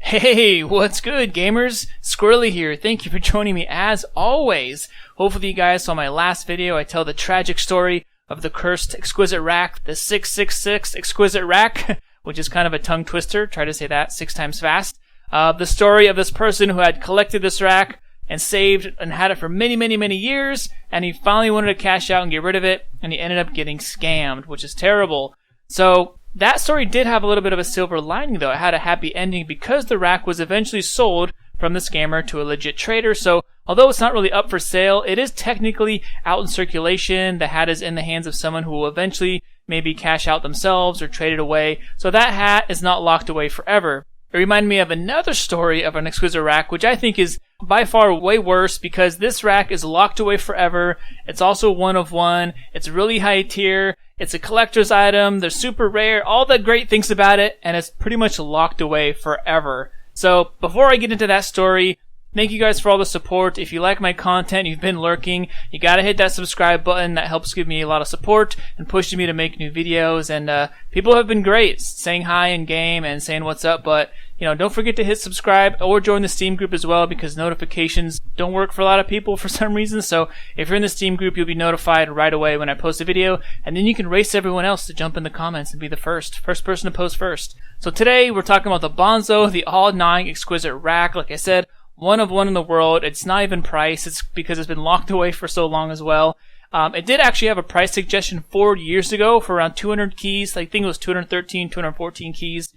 Hey, what's good, gamers? Squirrely here. Thank you for joining me as always. Hopefully you guys saw my last video. I tell the tragic story of the cursed Exquisite rack, the 666 Exquisite rack, which is kind of a tongue twister. Try to say that 6 times fast. The story of this person who had collected this rack and saved and had it for many years, and he finally wanted to cash out and get rid of it, and he ended up getting scammed, which is terrible. So that story did have a little bit of a silver lining, though. It had a happy ending because the rack was eventually sold from the scammer to a legit trader. So although it's not really up for sale, it is technically out in circulation. The hat is in the hands of someone who will eventually maybe cash out themselves or trade it away. So that hat is not locked away forever. It reminded me of another story of an Exquisite rack, which I think is by far way worse because this rack is locked away forever. It's also one of one. It's really high tier. It's a collector's item. They're super rare. All the great things about it, and it's pretty much locked away forever. So before I get into that story, thank you guys for all the support. If you like my content, you've been lurking, you gotta hit that subscribe button. That helps give me a lot of support and pushes me to make new videos. And people have been great, saying hi in game and saying what's up. But don't forget to hit subscribe or join the Steam group as well, because notifications don't work for a lot of people for some reason. So if you're in the Steam group, you'll be notified right away when I post a video, and then you can race everyone else to jump in the comments and be the first person to post first. So today we're talking about the Bonzo, the all-9 Exquisite rack. Like I said, one of one in the world. It's not even priced. It's because it's been locked away for so long as well. It did actually have a price suggestion 4 years ago for around 200 keys. I think it was 213, 214 keys.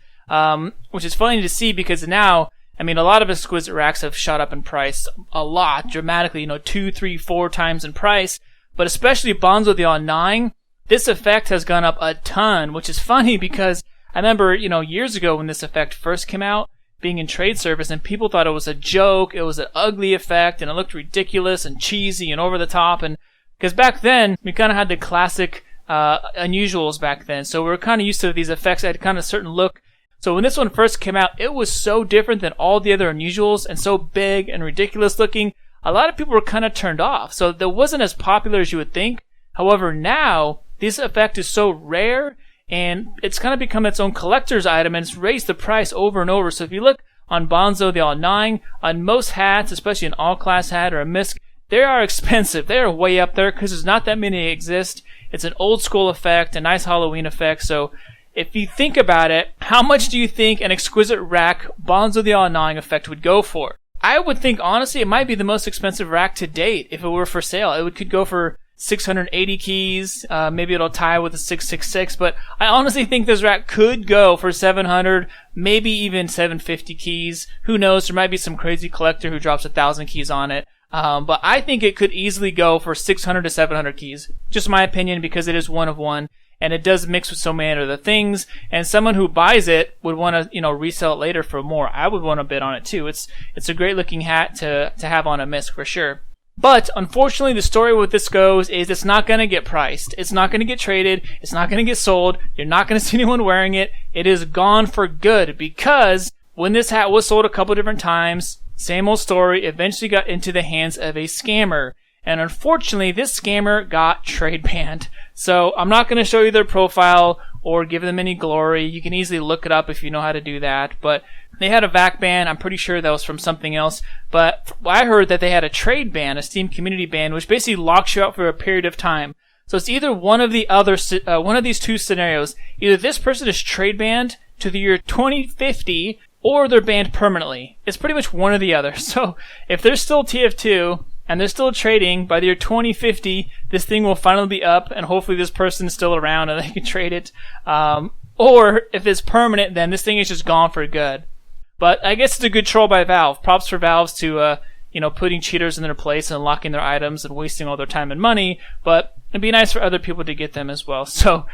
Which is funny to see because now, a lot of Exquisite racks have shot up in price a lot, dramatically, 2, 3, 4 times in price. But especially Bonzo the all-9, this effect has gone up a ton, which is funny because I remember, years ago when this effect first came out, being in trade service, and people thought it was a joke, it was an ugly effect, and it looked ridiculous and cheesy and over the top. And because back then, we kind of had the classic unusuals back then, so we were kind of used to these effects that had kind of a certain look. So when this one first came out, it was so different than all the other unusuals and so big and ridiculous looking. A lot of people were kind of turned off, so it wasn't as popular as you would think. However, now this effect is so rare and it's kind of become its own collector's item, and it's raised the price over and over. So if you look on Bonzo the all-9, on most hats, especially an all-class hat or a misc, they are expensive. They are way up there because there's not that many exist. It's an old school effect, a nice Halloween effect. So if you think about it, how much do you think an Exquisite rack Bonzo the all-9 effect would go for? I would think, honestly, it might be the most expensive rack to date if it were for sale. It could go for 680 keys. Maybe it'll tie with a 666, but I honestly think this rack could go for 700, maybe even 750 keys. Who knows? There might be some crazy collector who drops 1,000 keys on it. But I think it could easily go for 600 to 700 keys. Just my opinion, because it is one of one. And it does mix with so many other things, and someone who buys it would want to, resell it later for more. I would want to bid on it too. It's a great looking hat to have on a misc for sure. But unfortunately, the story with this goes is it's not going to get priced. It's not going to get traded. It's not going to get sold. You're not going to see anyone wearing it. It is gone for good because when this hat was sold a couple different times, same old story, eventually got into the hands of a scammer. And unfortunately, this scammer got trade banned. So I'm not going to show you their profile or give them any glory. You can easily look it up if you know how to do that. But they had a VAC ban. I'm pretty sure that was from something else. But I heard that they had a trade ban, a Steam community ban, which basically locks you out for a period of time. So it's either one of these two scenarios. Either this person is trade banned to the year 2050, or they're banned permanently. It's pretty much one or the other. So if there's still TF2, and they're still trading, by the year 2050, this thing will finally be up, and hopefully this person is still around and they can trade it. Or if it's permanent, then this thing is just gone for good. But I guess it's a good troll by Valve. Props for Valve to, putting cheaters in their place and locking their items and wasting all their time and money. But it'd be nice for other people to get them as well. So,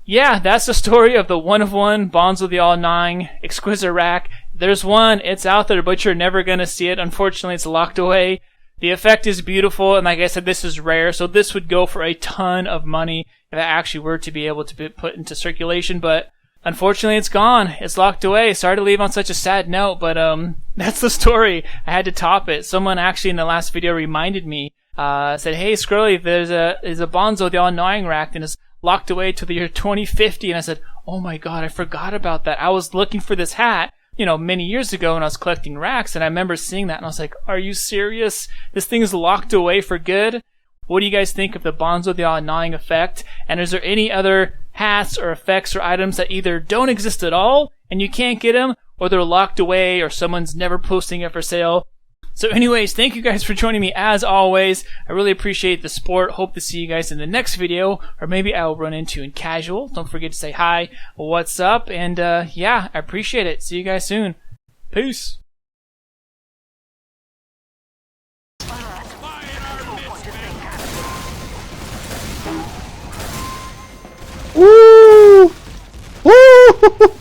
yeah, that's the story of the one of one Bonzo the all-9 Exquisite rack. There's one. It's out there, but you're never going to see it. Unfortunately, it's locked away. The effect is beautiful, and like I said, this is rare, so this would go for a ton of money if it actually were to be able to be put into circulation, but unfortunately it's gone. It's locked away. Sorry to leave on such a sad note, but that's the story. I had to top it. Someone actually in the last video reminded me, said, hey, Scrolly, there's a Bonzo the all-9 rack, and it's locked away to the year 2050, and I said, oh my god, I forgot about that. I was looking for this hat you know, many years ago when I was collecting racks, and I remember seeing that and I was like, are you serious? This thing is locked away for good? What do you guys think of the Bonzo the All-Gnawing effect? And is there any other hats or effects or items that either don't exist at all and you can't get them, or they're locked away, or someone's never posting it for sale? So anyways, thank you guys for joining me as always. I really appreciate the support. Hope to see you guys in the next video, or maybe I will run into in casual. Don't forget to say hi, what's up, and yeah, I appreciate it. See you guys soon. Peace. Woo! Woo!